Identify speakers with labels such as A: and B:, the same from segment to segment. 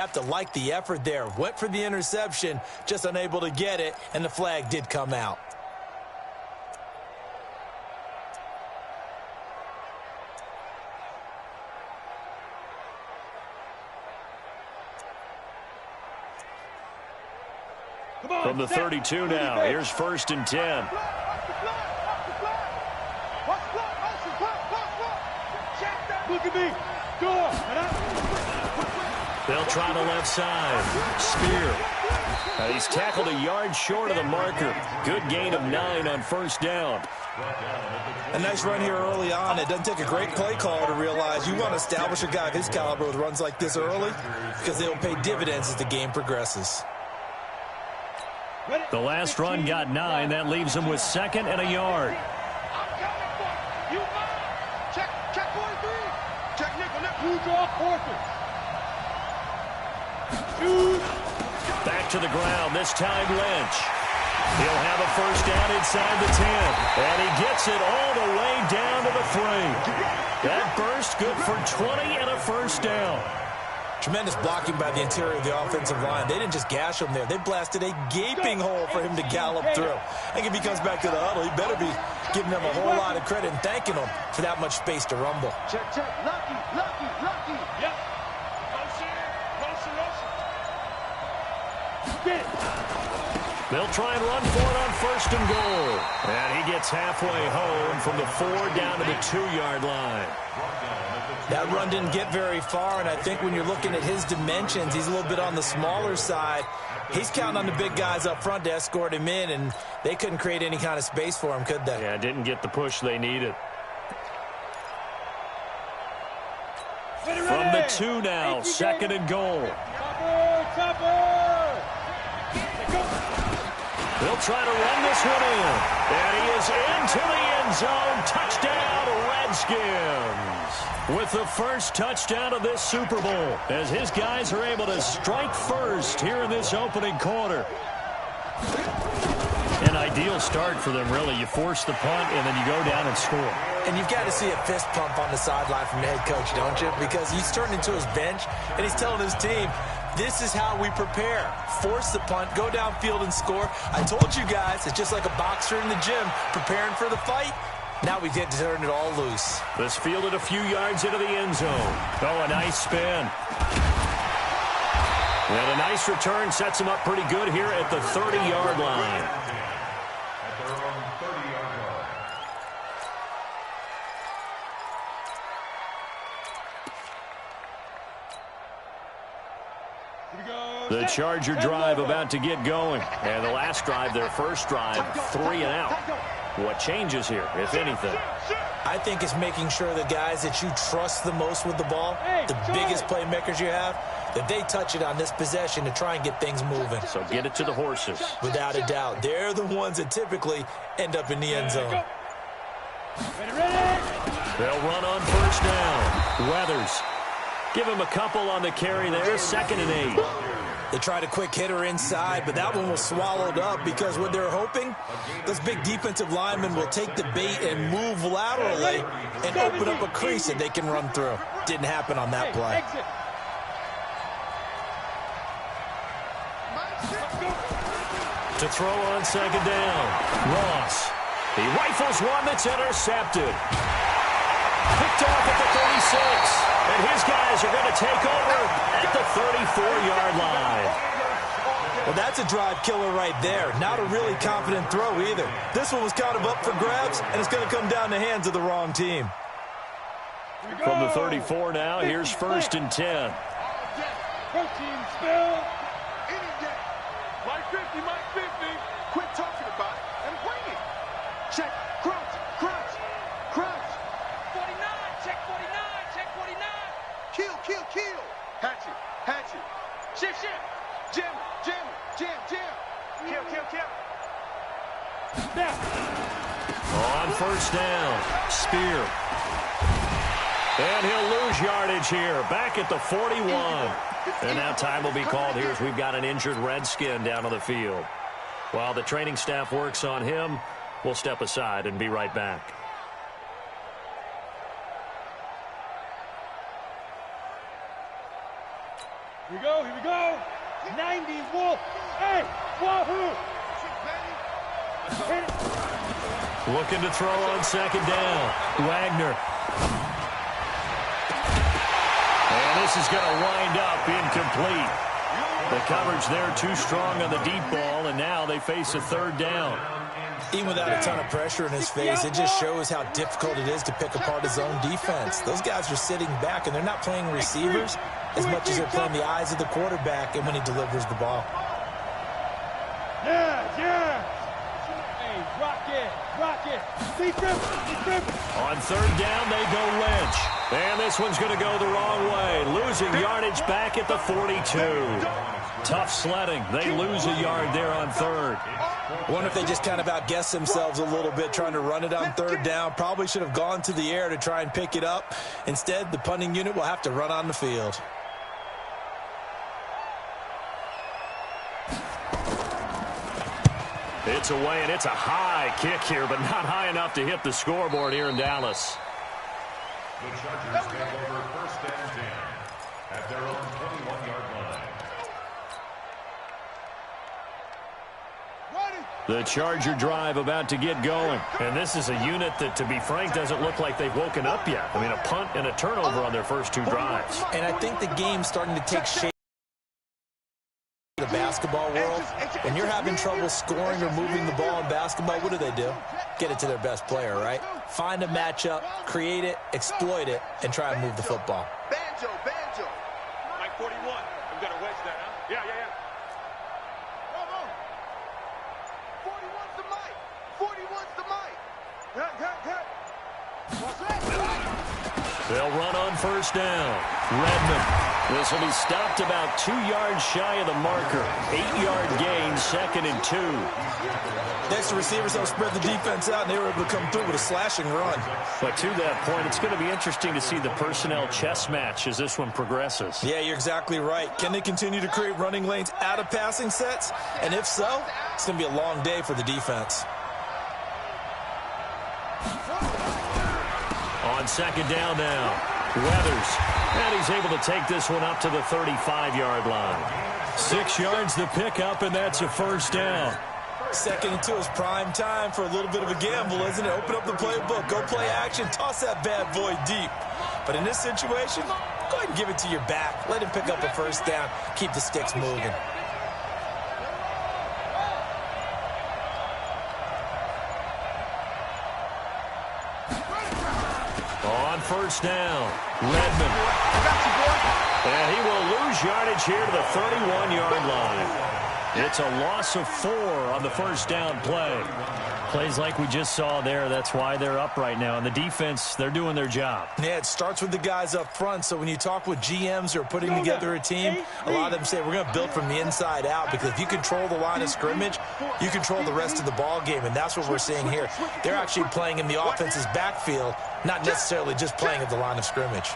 A: Have to like the effort there. Went for the interception, just unable to get it, and the flag did come out.
B: From the 32 now, here's 1st and 10.
C: Look at me. Go.
B: They'll try the left side. Spear. He's tackled a yard short of the marker. Good gain of 9 on 1st down.
A: A nice run here early on. It doesn't take a great play call to realize you want to establish a guy of his caliber with runs like this early because they will pay dividends as the game progresses.
B: The last run got 9. That leaves him with 2nd and a yard.
C: Check 43. Check nickel. Who draw quarters?
B: Back to the ground. This time Lynch. He'll have a 1st down inside the 10. And he gets it all the way down to the 3. That burst good for 20 and a 1st down.
A: Tremendous blocking by the interior of the offensive line. They didn't just gash him there. They blasted a gaping hole for him to gallop through. I think if he comes back to the huddle, he better be giving them a whole lot of credit and thanking them for that much space to rumble.
C: Check. Lucky. Yep.
B: They'll try and run for it on 1st and goal. And he gets halfway home from the 4 down to the 2-yard line.
A: That run didn't get very far, and I think when you're looking at his dimensions, he's a little bit on the smaller side. He's counting on the big guys up front to escort him in, and they couldn't create any kind of space for him, could they?
B: Yeah, didn't get the push they needed. From the 2 now, 2nd and goal. They'll try to run this one in. And he is into the end zone. Touchdown, Redskins. With the first touchdown of this Super Bowl, as his guys are able to strike first here in this opening quarter. An ideal start for them, really. You force the punt, and then you go down and score.
A: And you've got to see a fist pump on the sideline from the head coach, don't you? Because he's turned into his bench, and he's telling his team, this is how we prepare. Force the punt, go downfield and score. I told you guys, it's just like a boxer in the gym preparing for the fight. Now we get to turn it all loose.
B: This fielded a few yards into the end zone. Oh, a nice spin. And a nice return sets him up pretty good here at the 30-yard line. The Charger drive about to get going. And the last drive, their first drive, 3 and out. What changes here, if anything?
A: I think it's making sure the guys that you trust the most with the ball, the biggest playmakers you have, that they touch it on this possession to try and get things moving.
B: So get it to the horses.
A: Without a doubt. They're the ones that typically end up in the end zone.
B: They'll run on 1st down. Weathers. Give him a couple on the carry there. 2nd and 8.
A: They tried a quick hitter inside, but that one was swallowed up because what they're hoping, those big defensive linemen will take the bait and move laterally and open up a crease that they can run through. Didn't happen on that play.
B: To throw on 2nd down. Ross. He rifles one that's intercepted. Picked off at the 36. And his guys are going to take over at the 34-yard line.
A: Well, that's a drive killer right there. Not a really confident throw either. This one was kind of up for grabs, and it's going to come down the hands of the wrong team.
B: From the 34 now, here's 1st and 10.
C: Protein spill. Any day. Mike 50. Quit talking about it and bring it. Check. Crouch. 49. Check 49. Kill. Hatchet. Shift. Jam. Kill. Now.
B: On 1st down, Spear. And he'll lose yardage here, back at the 41. And now time will be called here as we've got an injured Redskin down on the field. While the training staff works on him, we'll step aside and be right back.
C: Here we go. we go. 90 Wolf. Hey, Wahoo. Hit it.
B: Looking to throw on second down. Wagner. And this is going to wind up incomplete. The coverage there too strong on the deep ball, and now they face a third down.
A: Even without a ton of pressure in his face, it just shows how difficult it is to pick apart his own defense. Those guys are sitting back, and they're not playing receivers as much as they're playing the eyes of the quarterback and when he delivers the ball.
C: Yeah. Hey, rock it.
B: On third down, they go Lynch. And this one's going to go the wrong way. Losing yardage back at the 42. Tough sledding. They lose a yard there on third.
A: I wonder if they just kind of outguessed themselves a little bit trying to run it on third down. Probably should have gone to the air to try and pick it up. Instead, the punting unit will have to run on the field.
B: It's away, and it's a high kick here, but not high enough to hit the scoreboard here in Dallas.
D: The Chargers take over first and 10 at their own 21-yard line.
B: The Charger drive about to get going. And this is a unit that, to be frank, doesn't look like they've woken up yet. I mean, a punt and a turnover on their first two drives.
A: And I think the game's starting to take shape in the basketball world. When you're having trouble scoring or moving the ball in basketball, what do? Get it to their best player, right? Find a matchup, create it, exploit it, and try and move the football.
C: Banjo. Mike 41. We've got a wedge there, huh? Yeah. 41's the Mike. 41's the Mike. Cut.
B: They'll run on first down. Redmond. This will be stopped about 2 yards shy of the marker. 8-yard gain, 2nd and 2.
A: Next, the receivers don't spread the defense out, and they were able to come through with a slashing run.
B: But to that point, it's going to be interesting to see the personnel chess match as this one progresses.
A: Yeah, you're exactly right. Can they continue to create running lanes out of passing sets? And if so, it's going to be a long day for the defense.
B: On second down now, Weathers. And he's able to take this one up to the 35-yard line. 6 yards the pickup, and that's a first down.
A: 2nd and 2 is prime time for a little bit of a gamble, isn't it? Open up the playbook, go play action, toss that bad boy deep. But in this situation, go ahead and give it to your back. Let him pick up a first down. Keep the sticks moving.
B: On first down, Redmond. And he will lose yardage here to the 31-yard line. It's a loss of 4 on the first down play. Plays like we just saw there. That's why they're up right now. And the defense, they're doing their job.
A: Yeah, it starts with the guys up front. So when you talk with GMs who are putting together a team, a lot of them say we're going to build from the inside out, because if you control the line of scrimmage, you control the rest of the ball game. And that's what we're seeing here. They're actually playing in the offense's backfield, not necessarily just playing at the line of scrimmage.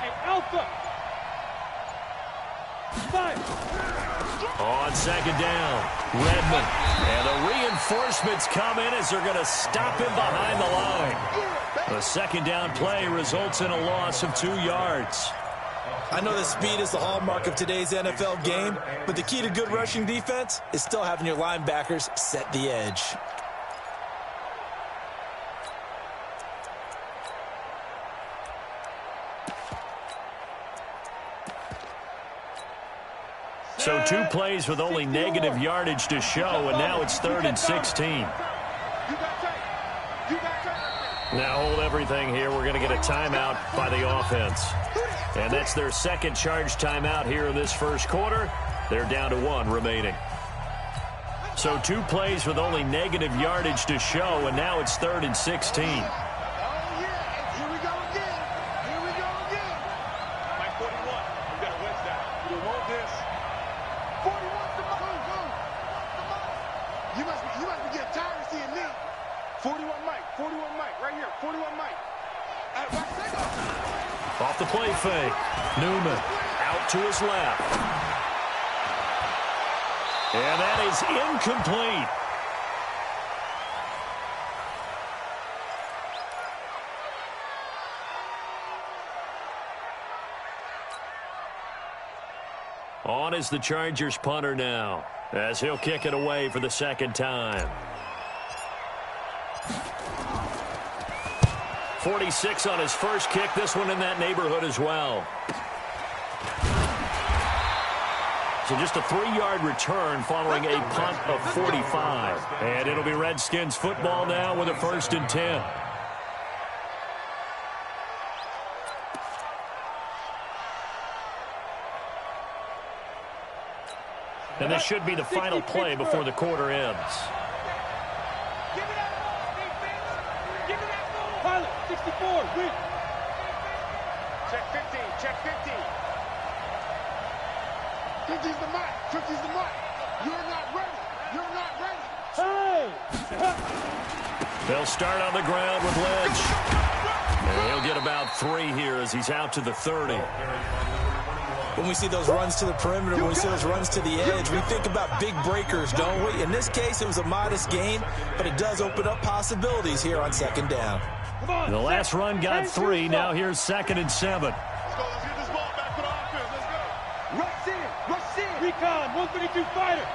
B: On second down, Redmond. And the reinforcements come in as they're going to stop him behind the line. The second down play results in a loss of 2 yards.
A: I know that speed is the hallmark of today's NFL game, but the key to good rushing defense is still having your linebackers set the edge.
B: So 2 plays with only negative yardage to show, and now it's 3rd and 16. Now hold everything here. We're going to get a timeout by the offense. And that's their second charge timeout here in this first quarter. They're down to 1 remaining. So 2 plays with only negative yardage to show, and now it's 3rd and 16. Off the play fake. Newman out to his left. And that is incomplete. On is the Chargers punter now, as he'll kick it away for the second time. 46 on his first kick. This one in that neighborhood as well. So just a 3-yard return following a punt of 45. And it'll be Redskins football now with a 1st and 10. And this should be the final play before the quarter ends.
C: Pilot, 64, win. Check 15, check 15. 50's the mic, 50's the mic. You're not ready, you're not ready. Hey!
B: They'll start on the ground with Lynch. And he'll get about 3 here as he's out to the 30.
A: When we see those runs to the perimeter, when we see those runs to the edge, we think about big breakers, don't we? In this case, it was a modest gain, but it does open up possibilities here on 2nd down.
B: The last run got 3. Now here's 2nd and 7.
C: Let's go, let's get this ball back for the offense, let's go. Rush in, rush in. Recon, 132 fighter.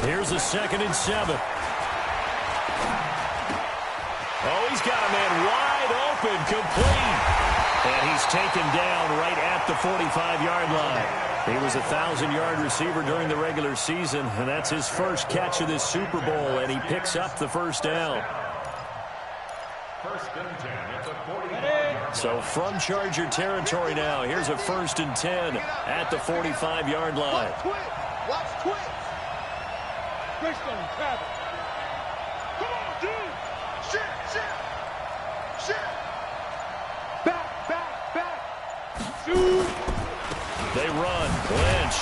B: Here's a 2nd and 7. Oh, he's got a man wide open, complete. And he's taken down right at the 45-yard line. He was a 1,000-yard receiver during the regular season, and that's his first catch of this Super Bowl, and he picks up the 1st down.
D: 1st and 10 at the 45-yard.
B: So from Charger territory now, here's a 1st and 10 at the 45-yard line.
C: Watch quick. Christian, Travis. Come on, dude. Shit. Back. Shoot.
B: They run. Lynch.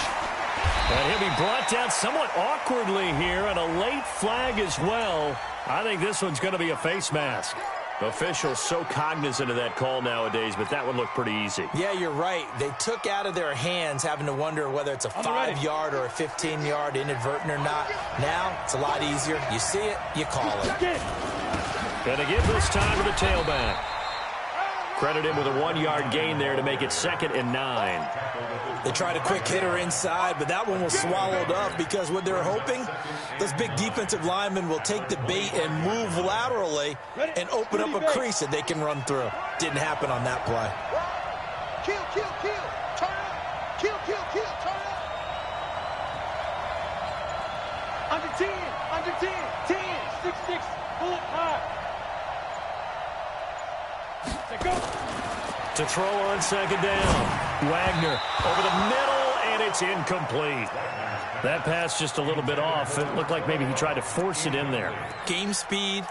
B: And he'll be brought down somewhat awkwardly here, and a late flag as well. I think this one's going to be a face mask. Officials so cognizant of that call nowadays, but that one looked pretty easy.
A: Yeah, you're right. They took out of their hands having to wonder whether it's a 5-yard or a 15-yard inadvertent or not. Now, it's a lot easier. You see it, you call it.
B: And they give this time to the tailback. Credit him with a 1-yard gain there to make it 2nd and 9.
A: They tried a quick hitter inside, but that one was swallowed up because what they're hoping, those big defensive linemen will take the bait and move laterally and open up a crease that they can run through. Didn't happen on that play.
C: Kill. Turn up. Kill. Turn up. Under 10. 10. 6-6. Bullet high. Go.
B: To throw on 2nd down. Wagner over the middle, and it's incomplete. That pass just a little bit off. It looked like maybe he tried to force it in there.
A: Game speed,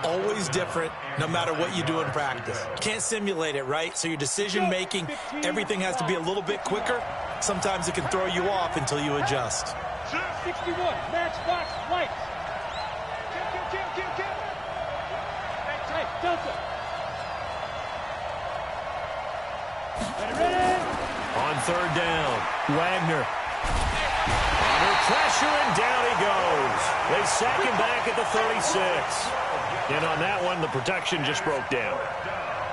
A: always different, no matter what you do in practice. You can't simulate it, right? So your decision-making, everything has to be a little bit quicker. Sometimes it can throw you off until you adjust.
C: 61, matchbox, lights. Kill. Hey, Delta.
B: On 3rd down, Wagner. Under pressure, and down he goes. They sack him back at the 36. And on that one, the protection just broke down.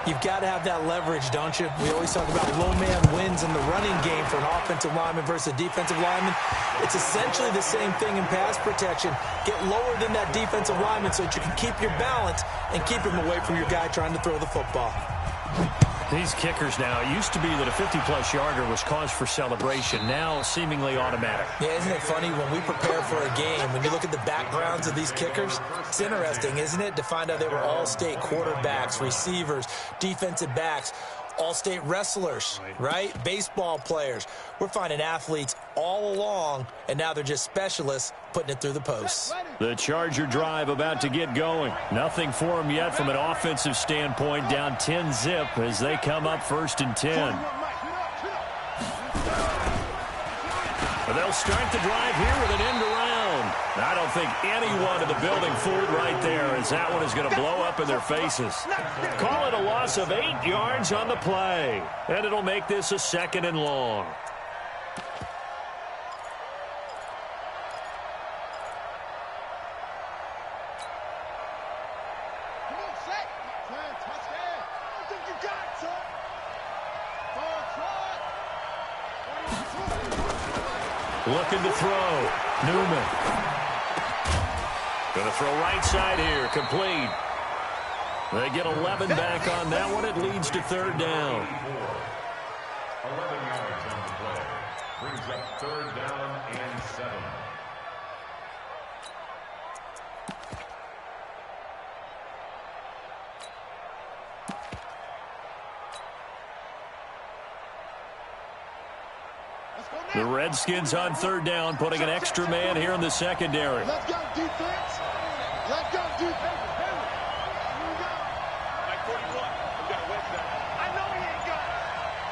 A: You've got to have that leverage, don't you? We always talk about low man wins in the running game for an offensive lineman versus a defensive lineman. It's essentially the same thing in pass protection. Get lower than that defensive lineman so that you can keep your balance and keep him away from your guy trying to throw the football.
B: These kickers now, it used to be that a 50-plus yarder was cause for celebration. Now, seemingly automatic.
A: Yeah, isn't it funny when we prepare for a game, when you look at the backgrounds of these kickers, it's interesting, isn't it, to find out they were all-state quarterbacks, receivers, defensive backs, all-state wrestlers, right? Baseball players. We're finding athletes all along, and now they're just specialists putting it through the posts.
B: The Charger drive about to get going. Nothing for them yet from an offensive standpoint. Down 10-zip as they come up 1st and 10. They'll start the drive here with an end around. I don't think anyone in the building fooled right there, as that one is going to blow up in their faces. Call it a loss of 8 yards on the play, and it'll make this a 2nd and long. Looking to throw. Newman. Going to throw right side here. Complete. They get 11 back on that one. It leads to third down.
D: 11 yards on the play. Brings up third down and 7.
B: The Redskins on third down, putting an extra man here in the secondary.
C: Let's go, defense. Let's go, defense. Here we go. Like 41. We got a wedge down. I know he ain't got it.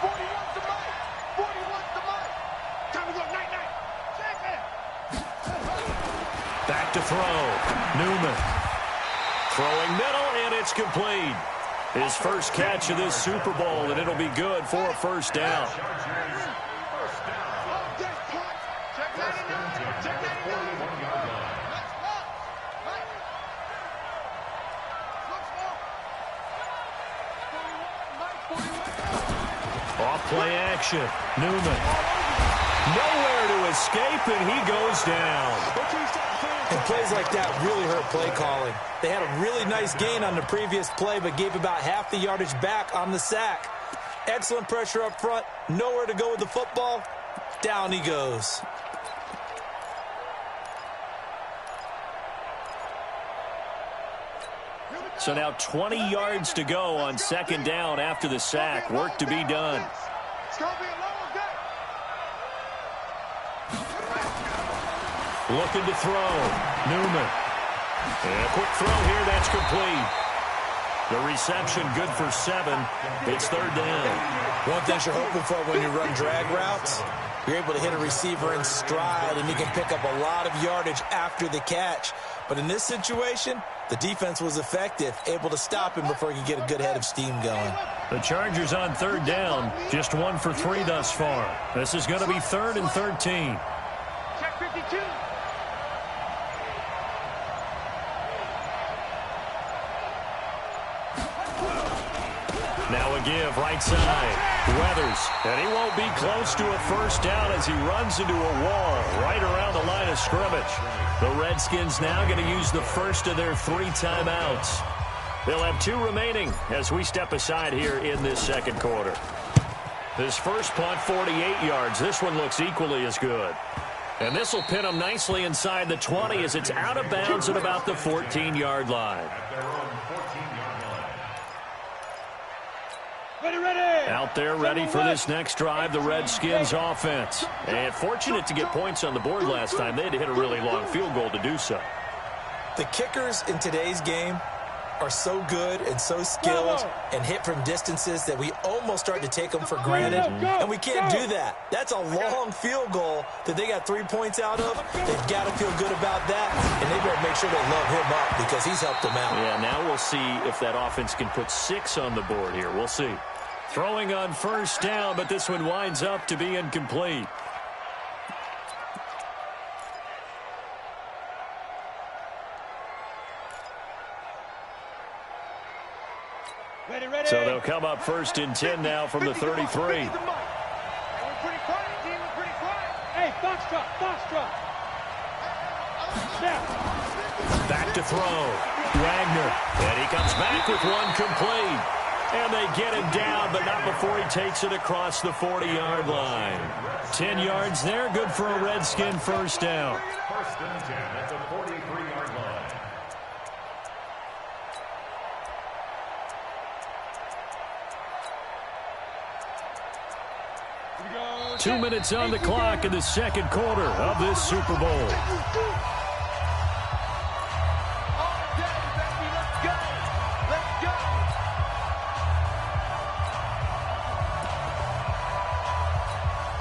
C: 41's the mic. 41's the mic. Time to go night-night. Check it.
B: Back to throw. Newman. Throwing middle, and it's complete. His first catch of this Super Bowl, and it'll be good for a first down. Off-play action. Newman. Nowhere to escape, and he goes down.
A: And plays like that really hurt play calling. They had a really nice gain on the previous play, but gave about half the yardage back on the sack. Excellent pressure up front. Nowhere to go with the football. Down he goes.
B: So now 20 yards to go on second down after the sack. Work to be done.
C: It's going to be a long day.
B: Looking to throw. Newman. And a quick throw here. That's complete. The reception good for 7. It's third down.
A: One thing you're hoping for when you run drag routes, you're able to hit a receiver in stride, and you can pick up a lot of yardage after the catch. But in this situation, the defense was effective, able to stop him before he could get a good head of steam going.
B: The Chargers on third down, just 1 for 3 thus far. This is going to be 3rd and 13.
C: Check 52.
B: Now a give right side. Weathers, and he won't be close to a first down as he runs into a wall right around the line of scrimmage. The Redskins now going to use the first of their 3 timeouts. They'll have 2 remaining as we step aside here in this second quarter. This first punt, 48 yards. This one looks equally as good. And this will pin them nicely inside the 20 as it's out of bounds at about the 14-yard line. Out there ready for this next drive, the Redskins offense. And fortunate to get points on the board last time. They had to hit a really long field goal to do so.
A: The kickers in today's game are so good and so skilled and hit from distances that we almost start to take them for granted, and we can't do that. That's a long field goal that they got 3 points out of. They've got to feel good about that, and they better make sure they load him up because he's helped them out.
B: Yeah, now we'll see if that offense can put 6 on the board here. We'll see. Throwing on first down, but this one winds up to be incomplete. So they'll come up 1st and 10 now from the 33.
C: Hey, Foxtrot.
B: Back to throw. Wagner. And he comes back with one complete. And they get him down, but not before he takes it across the 40-yard line. 10 yards there, good for a Redskin first down.
D: 1st and 10 at the 43-yard line.
B: 2 minutes on the clock in the second quarter of this Super Bowl.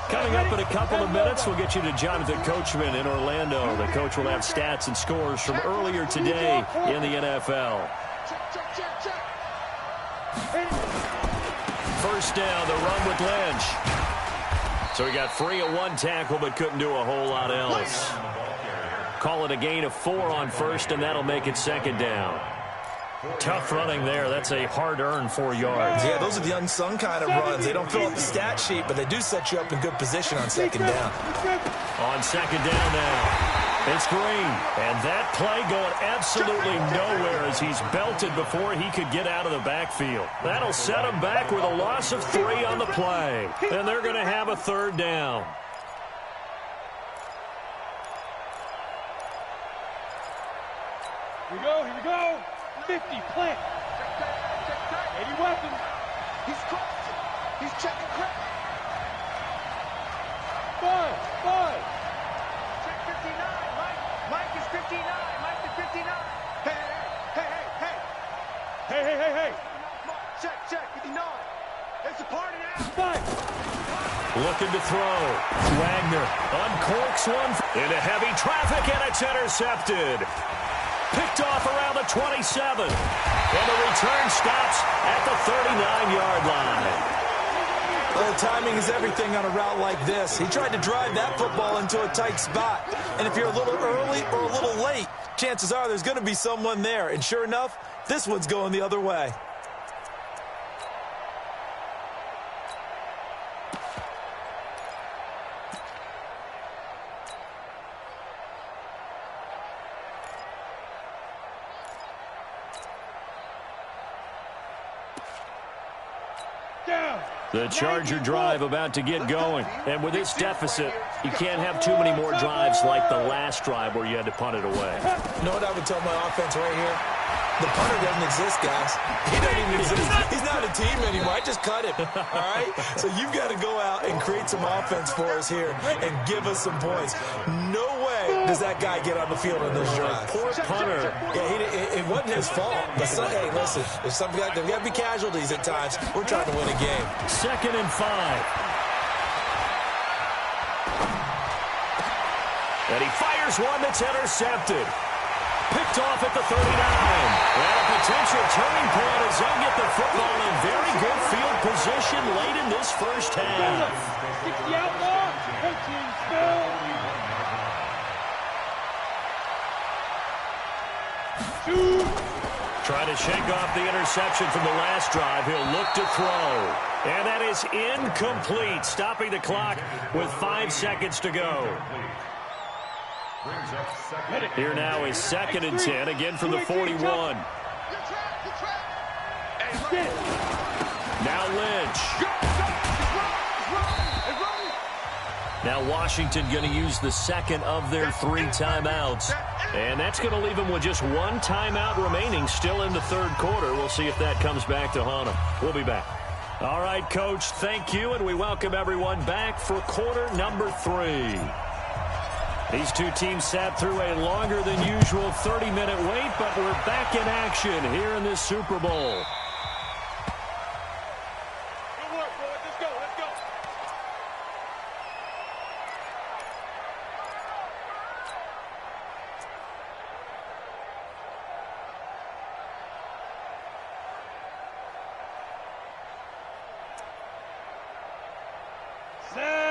B: Coming up in a couple of minutes, we'll get you to Jonathan Coachman in Orlando. The coach will have stats and scores from earlier today in the NFL. First down, the run with Lynch. So he got free of 1 tackle, but couldn't do a whole lot else. Call it a gain of 4 on first, and that'll make it second down. Tough running there. That's a hard-earned 4 yards.
A: Yeah, those are the unsung kind of runs. They don't fill up the stat sheet, but they do set you up in good position on second down.
B: On second down now. It's Green, and that play going absolutely nowhere as he's belted before he could get out of the backfield. That'll set him back with a loss of 3 on the play, and they're going to have a third down.
C: Here we go. 50, plant. 80 weapons. He's crossing. He's checking crack. 5. Check 59. Mike is 59. Mike is 59. Hey. Check. 59. It's a party now. 5.
B: Looking to throw. Wagner uncorks one into heavy traffic, and it's intercepted. Picked off around the 27. And the return stops at the 39-yard line.
A: Well, timing is everything on a route like this. He tried to drive that football into a tight spot. And if you're a little early or a little late, chances are there's going to be someone there. And sure enough, this one's going the other way.
B: The Charger drive about to get going. And with this deficit, you can't have too many more drives like the last drive where you had to punt it away.
A: You know what I would tell my offense right here? The punter doesn't exist, guys. He doesn't even exist. He's not a team anymore. I just cut him, all right? So you've got to go out and create some offense for us here and give us some points. No way does that guy get on the field on this drive.
B: Poor punter.
A: Yeah, it wasn't his fault. But hey, listen, there's something like that. We got to be casualties at times. We're trying to win a game.
B: 2nd and 5. And he fires one that's intercepted. Picked off at the 39. And a potential turning point as they'll get the football in very good field position late in this first half.
C: 60 outlaw. 13 still.
B: Trying to shake off the interception from the last drive. He'll look to throw. And that is incomplete, stopping the clock with 5 seconds to go. Here now is 2nd and 10, again from the 41. Now Lynch. Now Washington going to use the second of their 3 timeouts. And that's going to leave them with just 1 timeout remaining still in the third quarter. We'll see if that comes back to haunt them. We'll be back. All right, Coach, thank you, and we welcome everyone back for quarter number 3. These two teams sat through a longer than usual 30-minute wait, but we're back in action here in this Super Bowl.
C: Good work, boys. Let's go.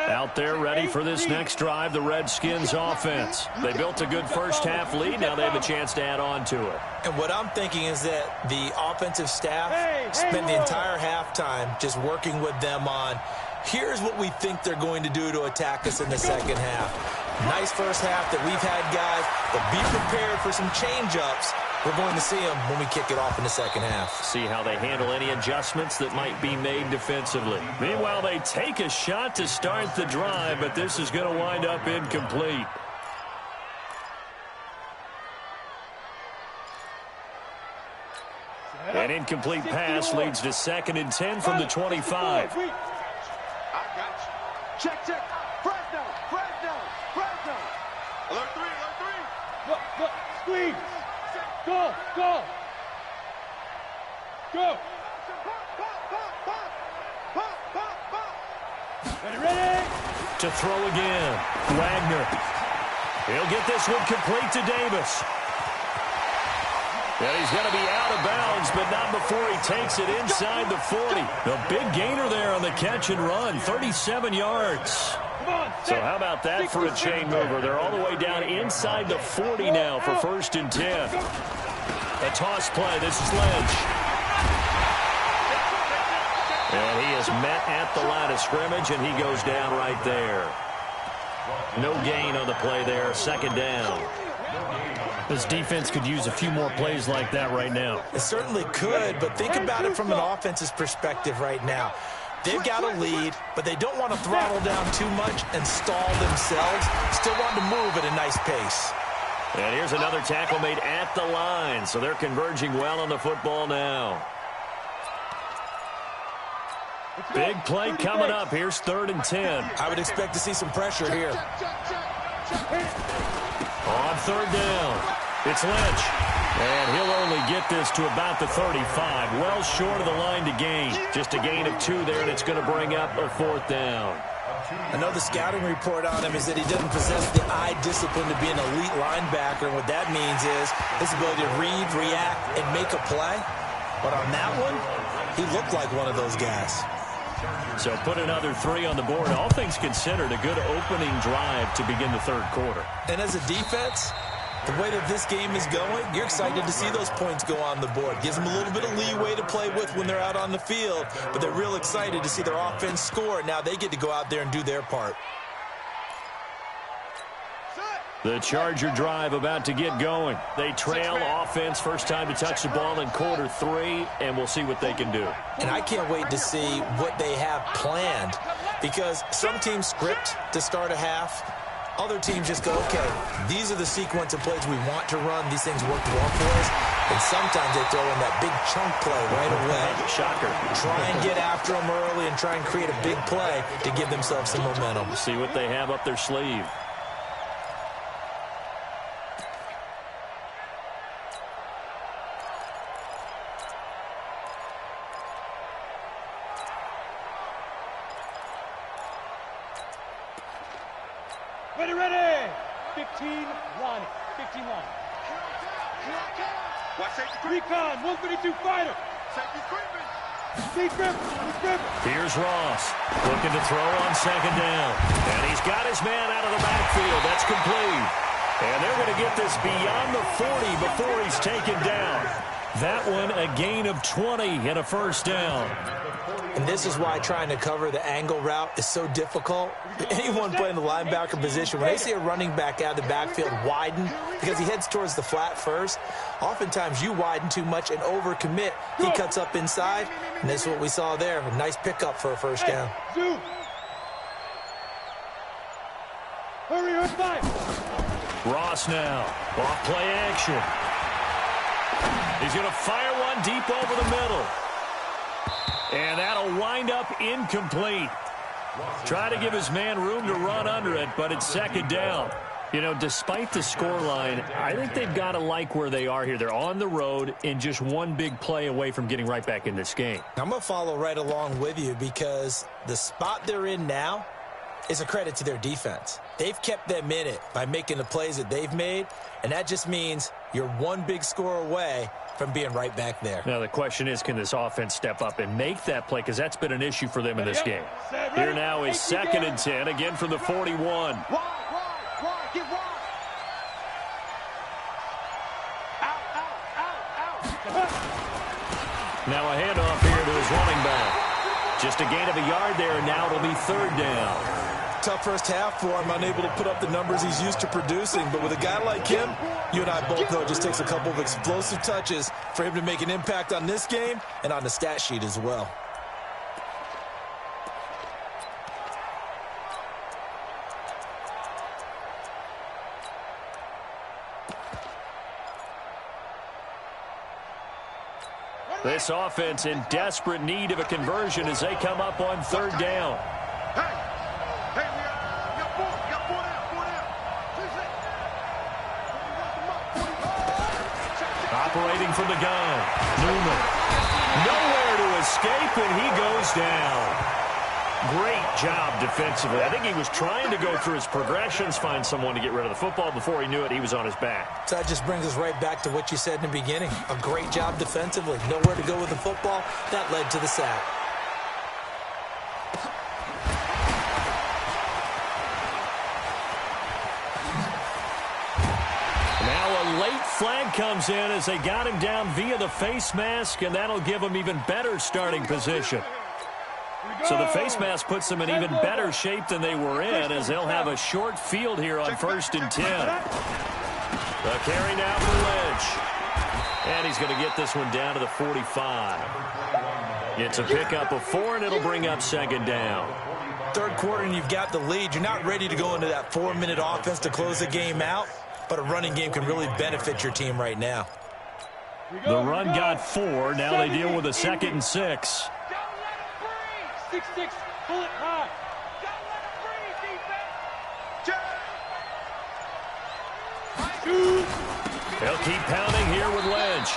B: Out there ready for this next drive, the Redskins offense. They built a good first half lead. Now they have a chance to add on to it.
A: And what I'm thinking is that the offensive staff spent the entire halftime just working with them on, here's what we think they're going to do to attack us in the second half. Nice first half that we've had, guys, but be prepared for some change-ups. We're going to see them when we kick it off in the second half.
B: See how they handle any adjustments that might be made defensively. Meanwhile, they take a shot to start the drive, but this is going to wind up incomplete. An incomplete pass leads to 2nd and 10 from the 25.
C: I got you. Check. Fresno. Alert 3. Look. Squeeze. Go. Ready.
B: To throw again. Wagner. He'll get this one complete to Davis. And he's going to be out of bounds, but not before he takes it inside the 40. The big gainer there on the catch and run, 37 yards. So how about that for a chain mover? They're all the way down inside the 40 now for 1st and 10. A toss play. This is Lynch. And he is met at the line of scrimmage, and he goes down right there. No gain on the play there. Second down.
E: This defense could use a few more plays like that right now.
A: It certainly could, but think about it from an offense's perspective right now. They've got a lead, but they don't want to throttle down too much and stall themselves. Still want to move at a nice pace.
B: And here's another tackle made at the line, so they're converging well on the football now. Big play coming up. Here's 3rd and 10.
A: I would expect to see some pressure here.
B: On 3rd down, it's Lynch. And he'll only get this to about the 35. Well short of the line to gain. Just a gain of 2 there, and it's going to bring up a 4th down.
A: I know the scouting report on him is that he doesn't possess the eye discipline to be an elite linebacker. And what that means is his ability to read, react, and make a play. But on that one, he looked like one of those guys.
B: So put another 3 on the board. All things considered, a good opening drive to begin the 3rd quarter.
A: And as a defense, the way that this game is going, you're excited to see those points go on the board. Gives them a little bit of leeway to play with when they're out on the field, but they're real excited to see their offense score. Now they get to go out there and do their part.
B: The Charger drive about to get going. They trail offense, first time to touch the ball in quarter 3, and we'll see what they can do.
A: And I can't wait to see what they have planned, because some teams script to start a half. Other teams just go, okay, these are the sequence of plays we want to run. These things work well for us. And sometimes they throw in that big chunk play right away.
B: Shocker.
A: Try and get after them early and try and create a big play to give themselves some momentum.
B: See what they have up their sleeve.
F: Ready. 15 line. 15 line.
C: Watch safety creep.
F: Recon, 132 fighter.
C: Safety creeping.
F: He's gripping.
B: Here's Ross looking to throw on 2nd down. And he's got his man out of the backfield. That's complete. And they're going to get this beyond the 40 before he's taken down. That one a gain of 20 and a 1st down.
A: And this is why trying to cover the angle route is so difficult. Anyone playing the linebacker position, when they see a running back out of the backfield widen because he heads towards the flat first, oftentimes you widen too much and overcommit. He cuts up inside, and this is what we saw there. A nice pickup for a 1st down.
F: Hurry, fire.
B: Ross now. Off play action. He's going to fire one deep over the middle. And that'll wind up incomplete. Try to give his man room to run under it, but it's 2nd down. You know, despite the scoreline, I think they've got to like where they are here. They're on the road and just one big play away from getting right back in this game.
A: I'm going to follow right along with you because the spot they're in now is a credit to their defense. They've kept them in it by making the plays that they've made, and that just means you're one big score away from being right back there.
B: Now the question is, can this offense step up and make that play? Because that's been an issue for them in this game. Here now is 2nd and 10, again from the 41.
C: Wide, get wide. Out.
B: Now a handoff here to his running back. Just a gain of a yard there, and now it'll be 3rd down.
A: Tough first half for him, unable to put up the numbers he's used to producing. But with a guy like him, you and I both know it just takes a couple of explosive touches for him to make an impact on this game and on the stat sheet as well.
B: This offense in desperate need of a conversion as they come up on 3rd down.
C: Hey, we got 4 down.
B: Operating from the gun. Newman. Nowhere to escape, and he goes down. Great job defensively. I think he was trying to go through his progressions, find someone to get rid of the football. Before he knew it, he was on his back.
A: So that just brings us right back to what you said in the beginning. A great job defensively. Nowhere to go with the football. That led to the sack.
B: Late flag comes in as they got him down via the face mask, and that'll give him even better starting position.
E: So the face mask puts them in even better shape than they were in, as they'll have a short field here on 1st and 10. The carry now for Lynch. And he's going to get this one down to the 45. It's a pickup of 4, and it'll bring up 2nd down.
A: Third quarter, and you've got the lead. You're not ready to go into that 4-minute offense to close the game out, but a running game can really benefit your team right now.
E: The run got 4. Now they deal with a 2nd and 6.
F: 6-6, pull it high.
E: They'll keep pounding here with Lynch.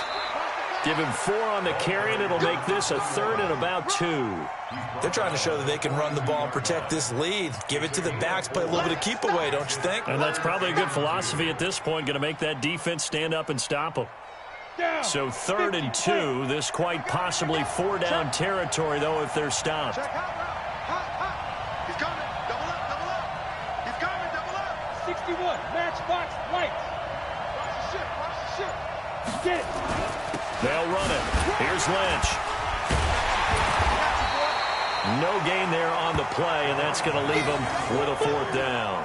E: Give him 4 on the carry, and it'll make this a 3rd and about 2.
A: They're trying to show that they can run the ball and protect this lead. Give it to the backs, play a little bit of keep away, don't you think?
E: And that's probably a good philosophy at this point, going to make that defense stand up and stop them. So 3rd and 2, this quite possibly 4-down territory, though, if they're stopped.
C: He's coming. Double up, double up. He's coming, double up.
F: 61, matchbox lights.
C: Watch the ship, watch the ship.
F: Get it.
E: They'll run it. Here's Lynch. No gain there on the play, and that's going to leave him with a 4th down.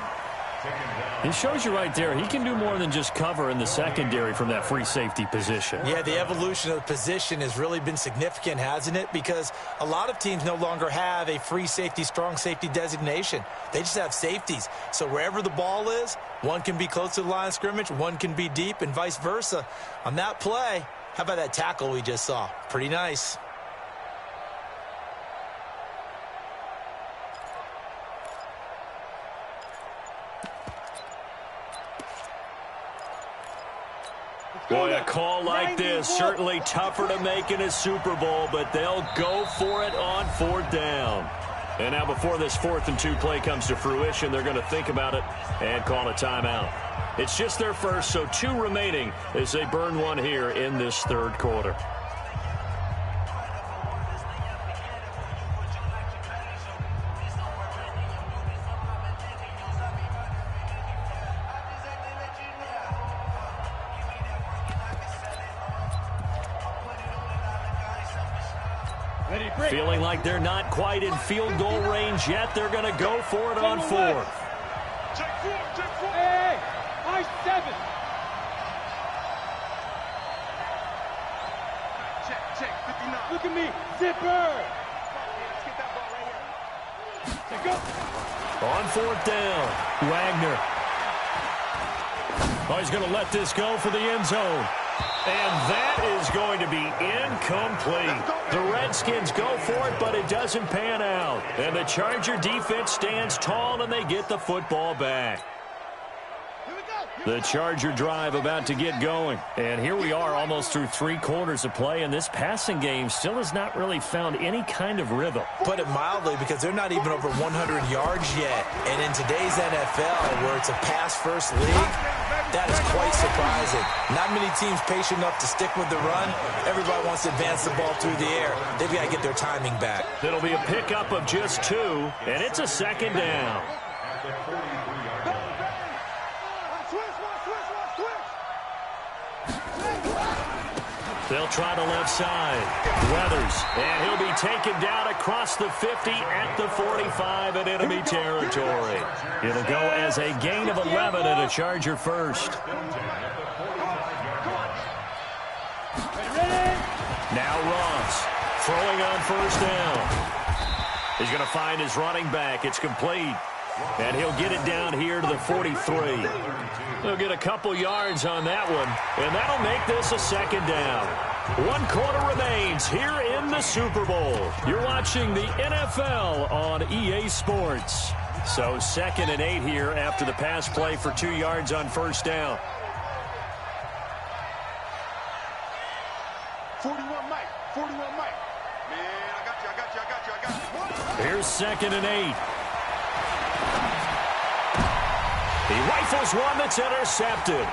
E: It shows you right there, he can do more than just cover in the secondary from that free safety position.
A: Yeah, the evolution of the position has really been significant, hasn't it? Because a lot of teams no longer have a free safety, strong safety designation. They just have safeties. So wherever the ball is, one can be close to the line of scrimmage, one can be deep, and vice versa. On that play, how about that tackle we just saw? Pretty nice.
E: Boy, a call like this, certainly tougher to make in a Super Bowl, but they'll go for it on 4th down. And now before this 4th and 2 play comes to fruition, they're going to think about it and call a timeout. It's just their first, so 2 remaining as they burn one here in this 3rd quarter. Feeling like they're not quite in field goal range yet. They're going to go for it on 4th.
C: Check 4, check 4.
F: Hey, high 7.
C: Check 59.
F: Look at me, zipper.
C: Let's get that ball right here.
F: Let's go.
E: On 4th down, Wagner. Oh, he's going to let this go for the end zone. And that is going to be incomplete. The Redskins go for it, but it doesn't pan out. And the Charger defense stands tall, and they get the football back. The Charger drive about to get going. And here we are almost through 3 quarters of play, and this passing game still has not really found any kind of rhythm.
A: Put it mildly, because they're not even over 100 yards yet. And in today's NFL, where it's a pass-first league, that is quite surprising. Not many teams patient enough to stick with the run. Everybody wants to advance the ball through the air. They've got to get their timing back.
E: It'll be a pickup of just 2, and it's a 2nd down. They'll try the left side. Weathers, and he'll be taken down across the 50 at the 45 in enemy territory. It'll go as a gain of 11 and a Charger first. Now Ross throwing on 1st down. He's going to find his running back. It's complete. And he'll get it down here to the 43. He'll get a couple yards on that one, and that'll make this a 2nd down. 1 quarter remains here in the Super Bowl. You're watching the NFL on EA Sports. So 2nd and 8 here after the pass play for 2 yards on 1st down.
C: 41 Mike. 41 Mike. Man, I got you.
E: Here's 2nd and 8. He rifles one that's intercepted.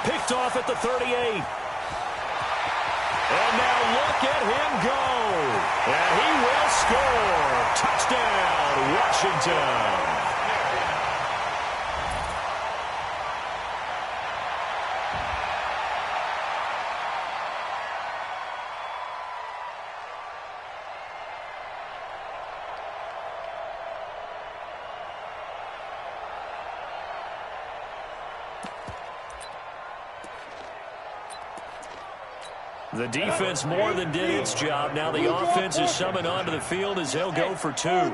E: Picked off at the 38. And now look at him go. And he will score. Touchdown, Washington. The defense more than did its job. Now the offense is summoned onto the field as they'll go for 2. They'll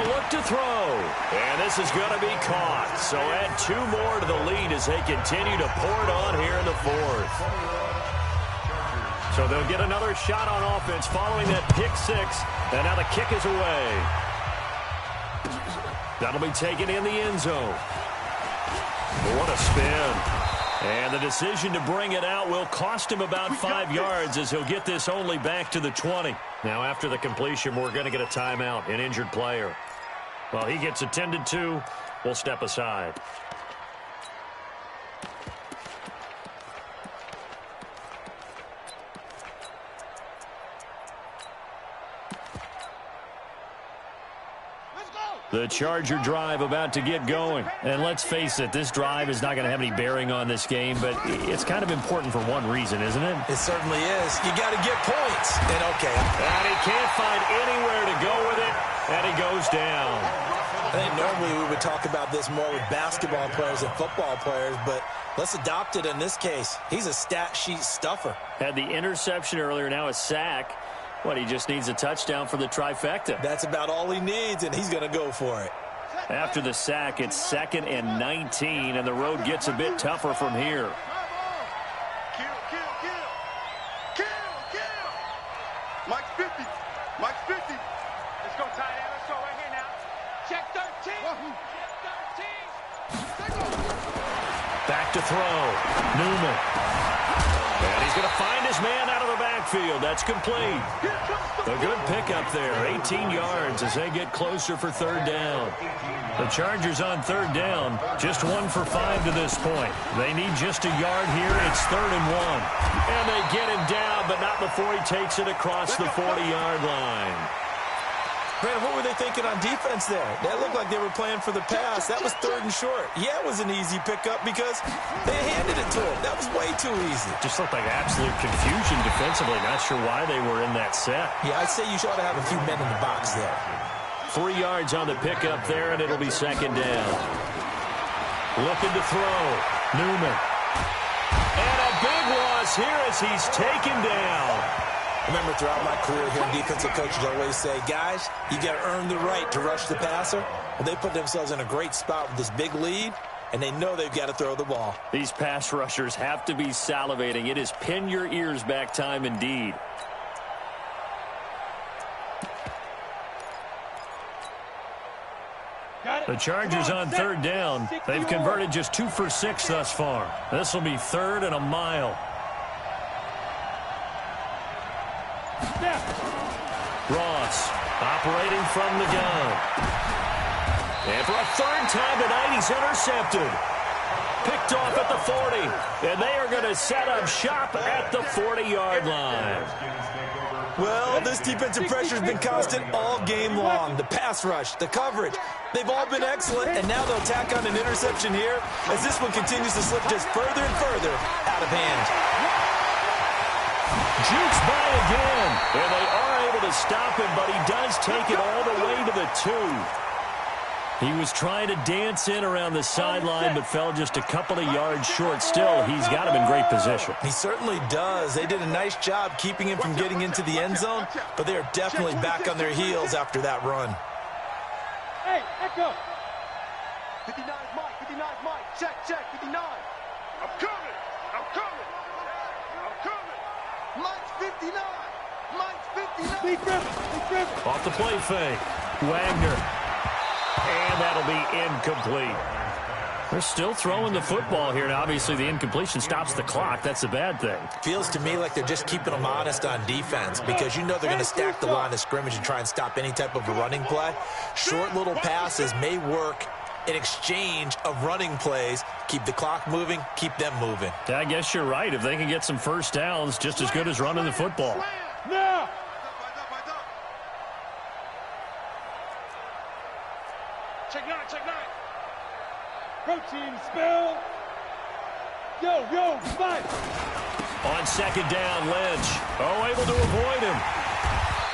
E: look to throw. And this is going to be caught. So add 2 more to the lead as they continue to pour it on here in the 4th. So they'll get another shot on offense following that pick 6. And now the kick is away. That'll be taken in the end zone. What a spin. And the decision to bring it out will cost him about 5 yards as he'll get this only back to the 20. Now after the completion, we're going to get a timeout, an injured player. Well, he gets attended to. We'll step aside. The Charger drive about to get going. And let's face it, this drive is not going to have any bearing on this game, but it's kind of important for one reason, isn't it?
A: It certainly is. You got to get points. And okay.
E: And he can't find anywhere to go with it, and he goes down.
A: I think normally we would talk about this more with basketball players and football players, but let's adopt it in this case. He's a stat sheet stuffer.
E: Had the interception earlier, now a sack. What, he just needs a touchdown for the trifecta.
A: That's about all he needs, and he's going to go for it.
E: After the sack, it's 2nd and 19, and the road gets a bit tougher from here.
C: Kill. Mike's 50. Mike's 50.
F: Let's go, tight end. Let's go right here now. Check 13. Check 13.
E: Back to throw. Newman. And he's going to find his man out of the backfield. That's complete. A good pickup there. 18 yards as they get closer for 3rd down. The Chargers on 3rd down. Just 1 for 5 to this point. They need just a yard here. It's 3rd and 1. And they get him down, but not before he takes it across the 40-yard line.
A: Brandon, what were they thinking on defense there? That looked like they were playing for the pass. That was 3rd and short. Yeah, it was an easy pickup because they handed it to him. That was way too easy.
E: Just looked like absolute confusion defensively. Not sure why they were in that set.
A: Yeah, I'd say you ought to have a few men in the box there.
E: 3 yards on the pickup there, and it'll be 2nd down. Looking to throw. Newman. And a big loss here as he's taken down.
A: Remember, throughout my career here, defensive coaches always say, guys, you got to earn the right to rush the passer. Well, they put themselves in a great spot with this big lead, and they know they've got to throw the ball.
E: These pass rushers have to be salivating. It is pin your ears back time indeed. The Chargers on 3rd down. They've converted just 2 for 6 thus far. This will be 3rd and a mile. Ross operating from the gun. And for a 3rd time tonight, he's intercepted. Picked off at the 40. And they are going to set up shop at the 40-yard line.
A: Well, this defensive pressure has been constant all game long. The pass rush, the coverage, they've all been excellent. And now they'll tack on an interception here as this one continues to slip just further and further out of hand.
E: Jukes by again, and they are able to stop him, but he does take it all the way to the 2. He was trying to dance in around the sideline, but fell just a couple of yards short. Still, he's got him in great position.
A: He certainly does. They did a nice job keeping him from getting into the end zone, but they are definitely back on their heels after that run.
F: Hey, Echo.
C: 59 Mike. 59 Mike. Check. 59. I'm coming. Mike's 59. Mike's 59.
F: Be driven.
E: Off the play fake. Wagner. And that'll be incomplete. They're still throwing the football here. Now, obviously, the incompletion stops the clock. That's a bad thing.
A: Feels to me like they're just keeping them honest on defense because you know they're going to stack the line of scrimmage and try and stop any type of a running play. Short little passes may work in exchange of running plays. Keep the clock moving, keep them moving.
E: Yeah, I guess you're right. If they can get some first downs, just as good as running the football.
F: Now.
C: Check 9.
F: Protein spill. Yo, fight.
E: On 2nd down, Lynch. Able to avoid him.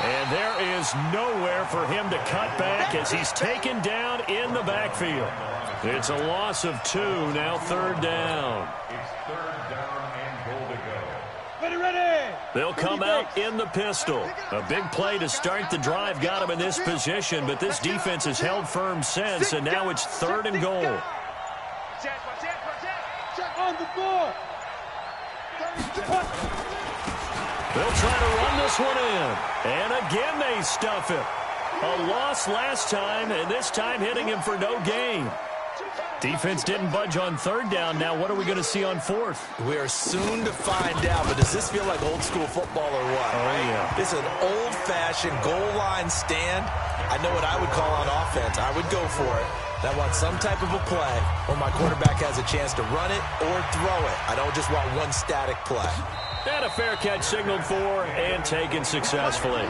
E: And there is nowhere for him to cut back as he's taken down in the backfield.
B: It's a loss of 2, now 3rd down.
D: It's 3rd down and goal to go.
F: Ready.
B: They'll come out in the pistol. A big play to start the drive got him in this position, but this defense has held firm since, and now it's 3rd and goal.
F: Check on the ball.
B: They'll try to run this one in. And again they stuff it. A loss last time, and this time hitting him for no gain. Defense didn't budge on 3rd down. Now what are we going to see on 4th?
A: We are soon to find out, but does this feel like old school football or what?
B: Oh, yeah.
A: It's an old-fashioned goal line stand. I know what I would call on offense. I would go for it. I want some type of a play where my quarterback has a chance to run it or throw it. I don't just want one static play.
B: And a fair catch signaled for and taken successfully.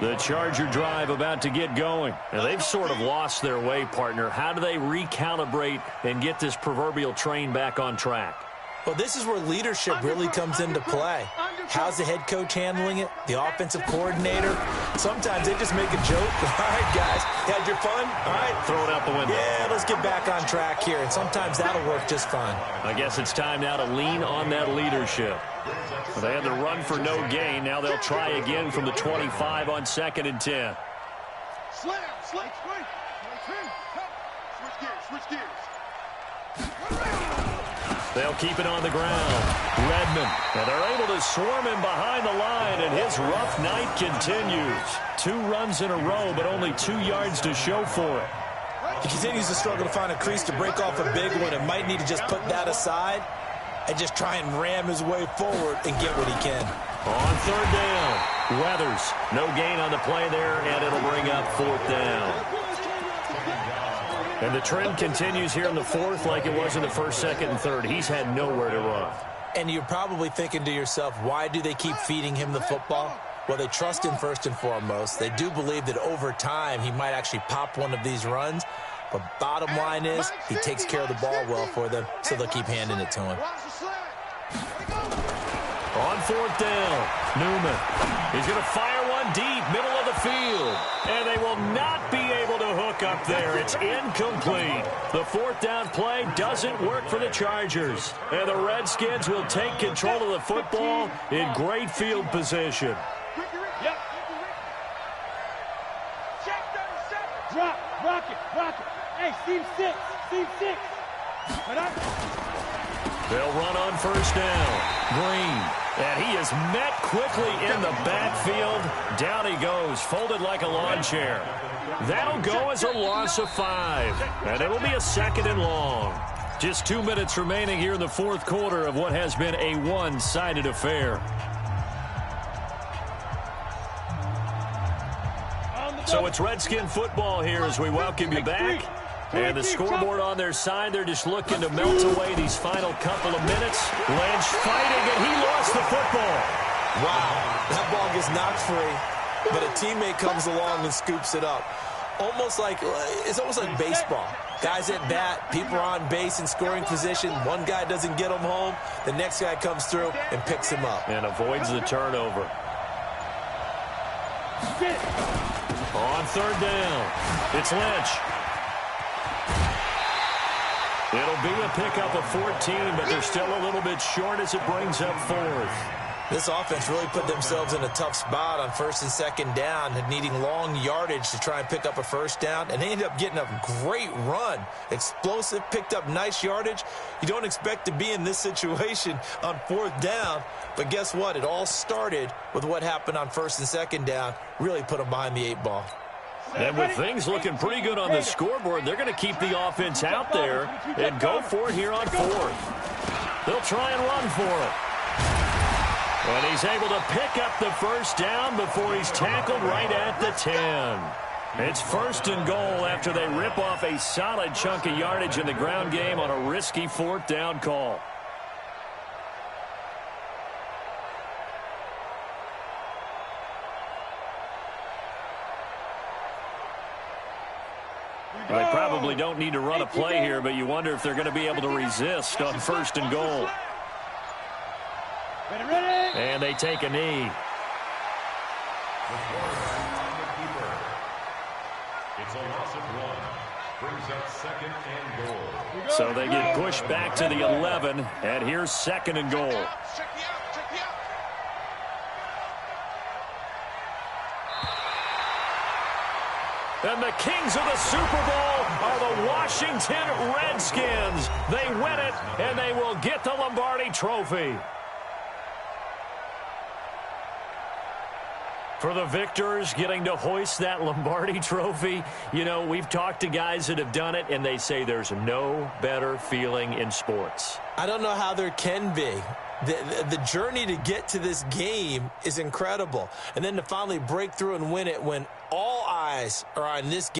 B: The Charger drive about to get going. Now, they've sort of lost their way, partner. How do they recalibrate and get this proverbial train back on track?
A: Well, this is where leadership really comes into play. How's the head coach handling it? The offensive coordinator? Sometimes they just make a joke. All right, guys, had your fun? All right.
B: Throw it out the window.
A: Yeah, let's get back on track here. And sometimes that'll work just fine.
B: I guess it's time now to lean on that leadership. Well, they had to run for no gain. Now they'll try again from the 25 on 2nd and 10.
C: Switch gears.
B: They'll keep it on the ground. Redmond, and they're able to swarm him behind the line, and his rough night continues. 2 runs in a row, but only 2 yards to show for it.
A: He continues to struggle to find a crease to break off a big one and might need to just put that aside and just try and ram his way forward and get what he can.
B: On 3rd down, Weathers. No gain on the play there, and it'll bring up 4th down. And the trend continues here in the 4th like it was in the 1st, 2nd, and 3rd. He's had nowhere to run.
A: And you're probably thinking to yourself, why do they keep feeding him the football? Well, they trust him first and foremost. They do believe that over time he might actually pop one of these runs. But bottom line is he takes care of the ball well for them, so they'll keep handing it to him.
B: On 4th down, Newman. He's going to fire one deep, middle of the field. And they will not be able to hook up there. It's incomplete. The 4th down play doesn't work for the Chargers. And the Redskins will take control of the football in great field position.
F: Yep. Drop. Rock it. Hey, seam 6.
B: They'll run on 1st down. Green. And he is met quickly in the backfield. Down he goes, folded like a lawn chair. That'll go as a loss of 5. And it'll be a 2nd and long. Just 2 minutes remaining here in the 4th quarter of what has been a one-sided affair. So it's Redskin football here as we welcome you back. And the scoreboard on their side, they're just looking to melt away these final couple of minutes. Lynch fighting, and he lost the football.
A: Wow, that ball gets knocked free, but a teammate comes along and scoops it up. It's almost like baseball. Guys at bat, people are on base in scoring position. One guy doesn't get him home. The next guy comes through and picks him up.
B: And avoids the turnover. On 3rd down, it's Lynch. It'll be a pickup of 14, but they're still a little bit short as it brings up 4th.
A: This offense really put themselves in a tough spot on 1st and 2nd down, needing long yardage to try and pick up a 1st down, and they ended up getting a great run. Explosive, picked up nice yardage. You don't expect to be in this situation on 4th down, but guess what? It all started with what happened on 1st and 2nd down. Really put them behind the 8 ball.
B: And with things looking pretty good on the scoreboard, they're going to keep the offense out there and go for it here on 4th. They'll try and run for it. And he's able to pick up the 1st down before he's tackled right at the 10. It's 1st and goal after they rip off a solid chunk of yardage in the ground game on a risky 4th down call. They probably don't need to run a play here, but you wonder if they're going to be able to resist on 1st and goal. And they take a knee.
D: It's a loss of 1. Brings up 2nd and goal.
B: So they get pushed back to the 11, and here's 2nd and goal. And the kings of the Super Bowl are the Washington Redskins. They win it, and they will get the Lombardi Trophy. For the victors, getting to hoist that Lombardi Trophy, you know, we've talked to guys that have done it, and they say there's no better feeling in sports.
A: I don't know how there can be. The journey to get to this game is incredible. And then to finally break through and win it when all eyes are on this game.